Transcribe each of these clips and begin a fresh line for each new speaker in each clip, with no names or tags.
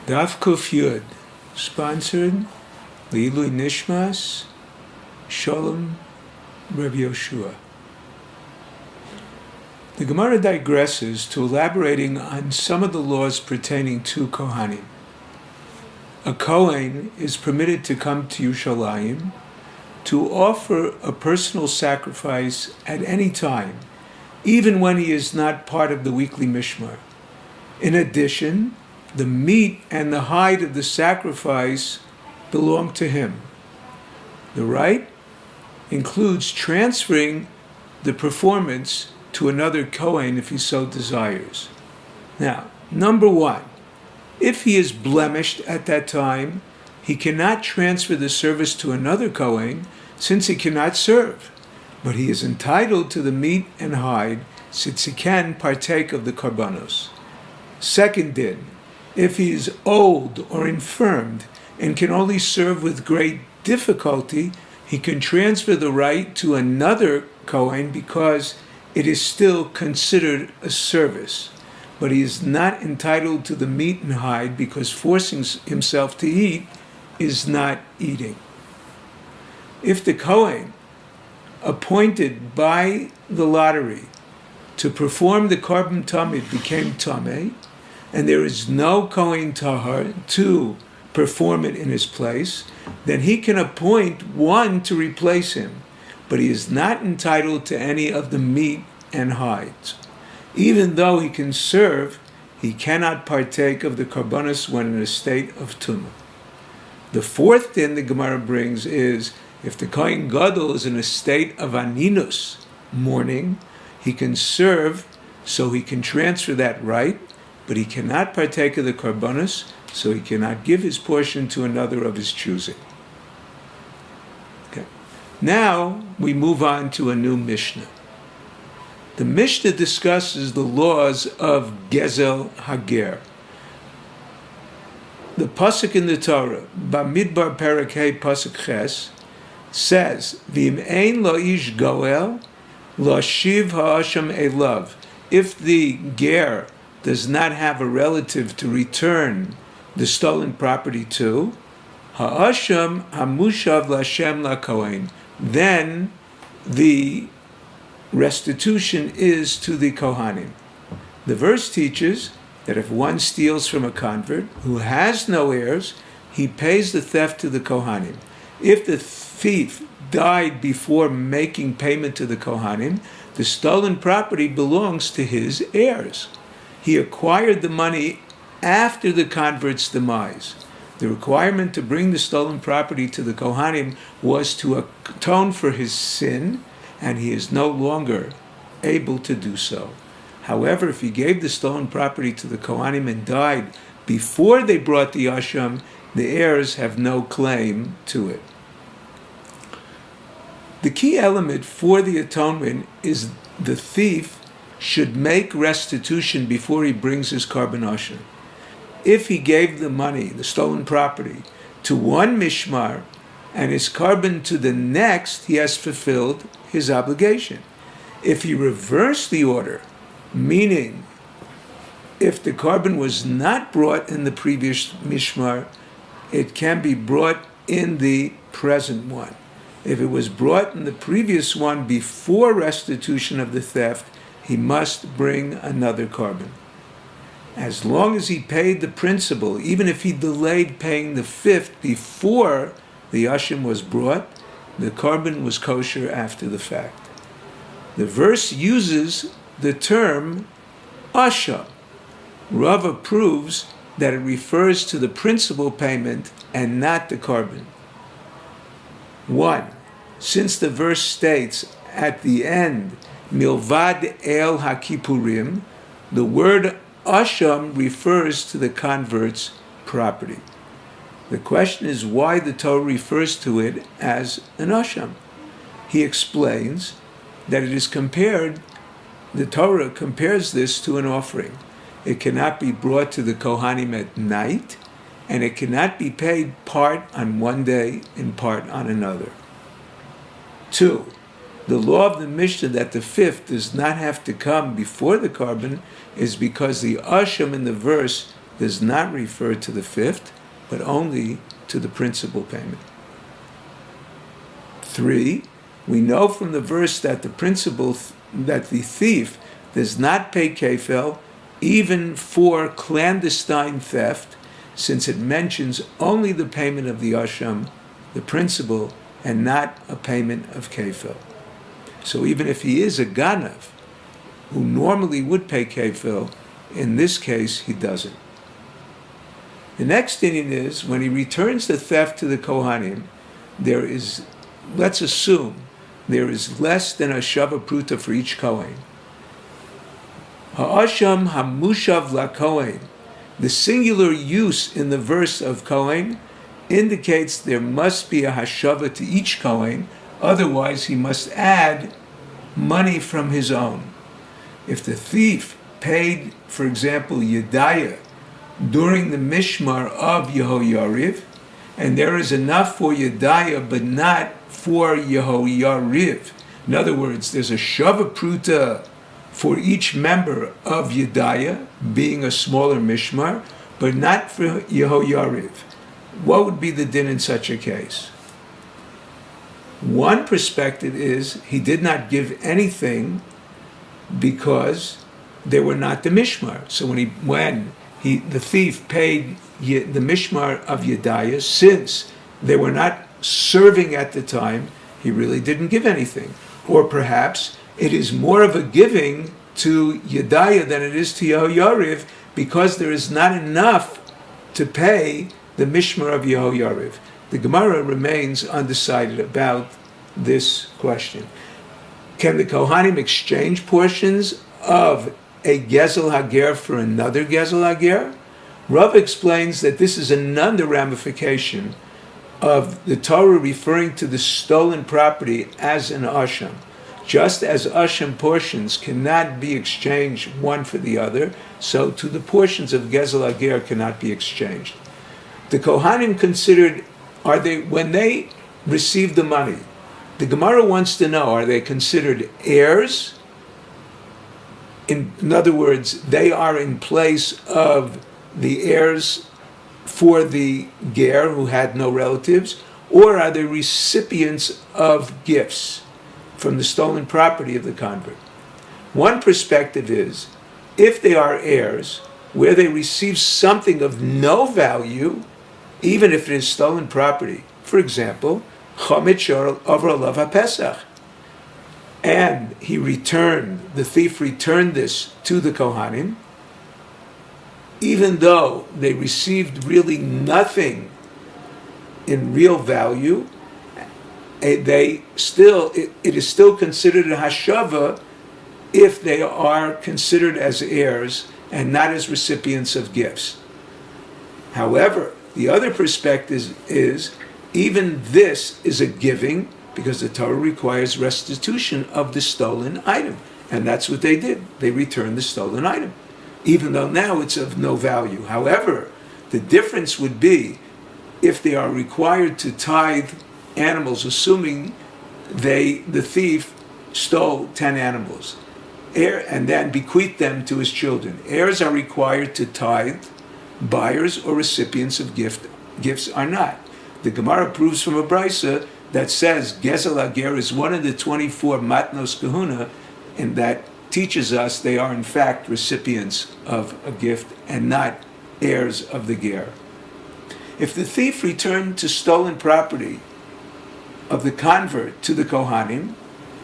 Daf Yud, sponsored Leilui Nishmas, Shalom, Rabbi Yeshoshua. The Gemara digresses to elaborating on some of the laws pertaining to Kohanim. A Kohen is permitted to come to Yerushalayim to offer a personal sacrifice at any time, even when he is not part of the weekly mishmar. In addition, the meat and the hide of the sacrifice belong to him. The right includes transferring the performance to another Kohen if he so desires. Now, number one, if he is blemished at that time, he cannot transfer the service to another Kohen since he cannot serve, but he is entitled to the meat and hide since he can partake of the karbanos. Second din, if he is old or infirmed and can only serve with great difficulty, he can transfer the right to another Kohen because it is still considered a service. But he is not entitled to the meat and hide because forcing himself to eat is not eating. If the Kohen appointed by the lottery to perform the Karban Tamid became Tameh, and there is no Kohen Tahar to perform it in his place, then he can appoint one to replace him, but he is not entitled to any of the meat and hides. Even though he can serve, he cannot partake of the karbanos when in a state of tumah. The fourth din the Gemara brings is, if the Kohen Gadol is in a state of aninus, mourning, he can serve, so he can transfer that right, but he cannot partake of the karbanos, so he cannot give his portion to another of his choosing. Okay. Now we move on to a new Mishnah. The Mishnah discusses the laws of Gezel Hager. The pasuk in the Torah, Bamidbar Perek Hey pasuk Ches, says, "V'im ein lo ish goel, lo shiv ha'asham elav." If the ger does not have a relative to return the stolen property to, ha'asham hamushav l'Hashem la'kohen, then the restitution is to the Kohanim. The verse teaches that if one steals from a convert who has no heirs, he pays the theft to the Kohanim. If the thief died before making payment to the Kohanim, the stolen property belongs to his heirs. He acquired the money after the convert's demise. The requirement to bring the stolen property to the Kohanim was to atone for his sin, and he is no longer able to do so. However, if he gave the stolen property to the Kohanim and died before they brought the Asham, the heirs have no claim to it. The key element for the atonement is the thief should make restitution before he brings his Karban Asham. If he gave the money, the stolen property, to one mishmar and his Karban to the next, he has fulfilled his obligation. If he reversed the order, meaning if the Karban was not brought in the previous mishmar, it can be brought in the present one. If it was brought in the previous one before restitution of the theft, he must bring another Karban. As long as he paid the principal, even if he delayed paying the fifth before the Asham was brought, the Karban was kosher after the fact. The verse uses the term Asham. Rava proves that it refers to the principal payment and not the Karban. 1. Since the verse states at the end, Milvad El HaKippurim, the word Asham refers to the convert's property. The question is why the Torah refers to it as an Asham. He explains that it is compared, the Torah compares this to an offering. It cannot be brought to the Kohanim at night, and it cannot be paid part on one day and part on another. 2. The law of the Mishnah that the fifth does not have to come before the Karban is because the Asham in the verse does not refer to the fifth, but only to the principal payment. 3, we know from the verse that that the thief does not pay kefil even for clandestine theft, since it mentions only the payment of the asham, the principal, and not a payment of kefil. So even if he is a ganav, who normally would pay kefil, in this case he doesn't. The next thing is, when he returns the theft to the Kohanim, there is, let's assume, there is less than a shava pruta for each Kohen. Ha'asham hamushav la Kohen. The singular use in the verse of Kohen indicates there must be a hashava to each Kohen, otherwise he must add money from his own. If the thief paid, for example, Yedaya during the Mishmar of Yehoyariv, and there is enough for Yedaya but not for Yehoyariv. In other words, there's a Shava Pruta for each member of Yedaya, being a smaller Mishmar, but not for Yehoyariv. What would be the din in such a case? One perspective is he did not give anything because they were not the Mishmar. So when the thief paid the Mishmar of Yedaya, since they were not serving at the time, he really didn't give anything. Or perhaps it is more of a giving to Yedaya than it is to Yehoyariv, because there is not enough to pay the Mishmar of Yehoyariv. The Gemara remains undecided about this question. Can the Kohanim exchange portions of a Gezel Hager for another Gezel Hager? Rav explains that this is another ramification of the Torah referring to the stolen property as an asham. Just as asham portions cannot be exchanged one for the other, so to the portions of Gezel Hager cannot be exchanged. The Kohanim considered, when they received the money, the Gemara wants to know, are they considered heirs? In other words, they are in place of the heirs for the ger who had no relatives, or are they recipients of gifts from the stolen property of the convert? One perspective is, if they are heirs, where they receive something of no value, even if it is stolen property, for example, Chomit over Olav HaPesach, and the thief returned this to the Kohanim, even though they received really nothing in real value, it is still considered a hashava if they are considered as heirs and not as recipients of gifts. However, the other perspective is, even this is a giving, because the Torah requires restitution of the stolen item. And that's what they did. They returned the stolen item, even though now it's of no value. However, the difference would be if they are required to tithe animals, assuming the thief stole 10 animals, and then bequeathed them to his children. Heirs are required to tithe, buyers or recipients of gifts are not. The Gemara proves from a brisa that says Gezel Hager is one of the 24 matnos kahuna, and that teaches us they are in fact recipients of a gift and not heirs of the ger. If the thief returned to stolen property of the convert to the Kohanim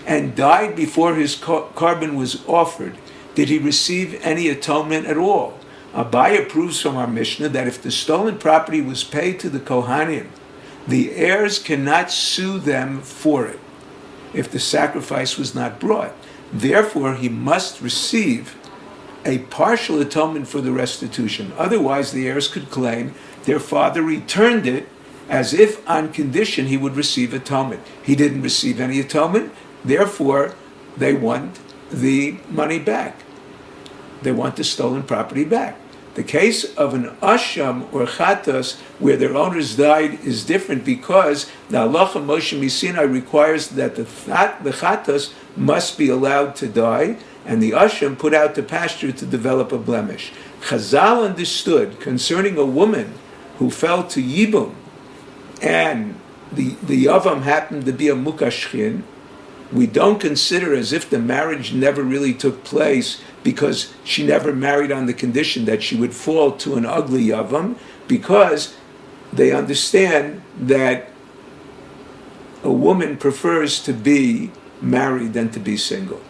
and died before his carbon was offered, did he receive any atonement at all? Abaya proves from our Mishnah that if the stolen property was paid to the Kohanim, the heirs cannot sue them for it if the sacrifice was not brought. Therefore, he must receive a partial atonement for the restitution. Otherwise, the heirs could claim their father returned it as if on condition he would receive atonement. He didn't receive any atonement, therefore they want the money back. They want the stolen property back. The case of an asham or chatas where their owners died is different, because the halacha Moshe Misinai requires that the chatas must be allowed to die and the asham put out to pasture to develop a blemish. Chazal understood concerning a woman who fell to Yibum, and the Yavam happened to be a Mukashchin, we don't consider as if the marriage never really took place, because she never married on the condition that she would fall to an ugly Yavam, because they understand that a woman prefers to be married than to be single.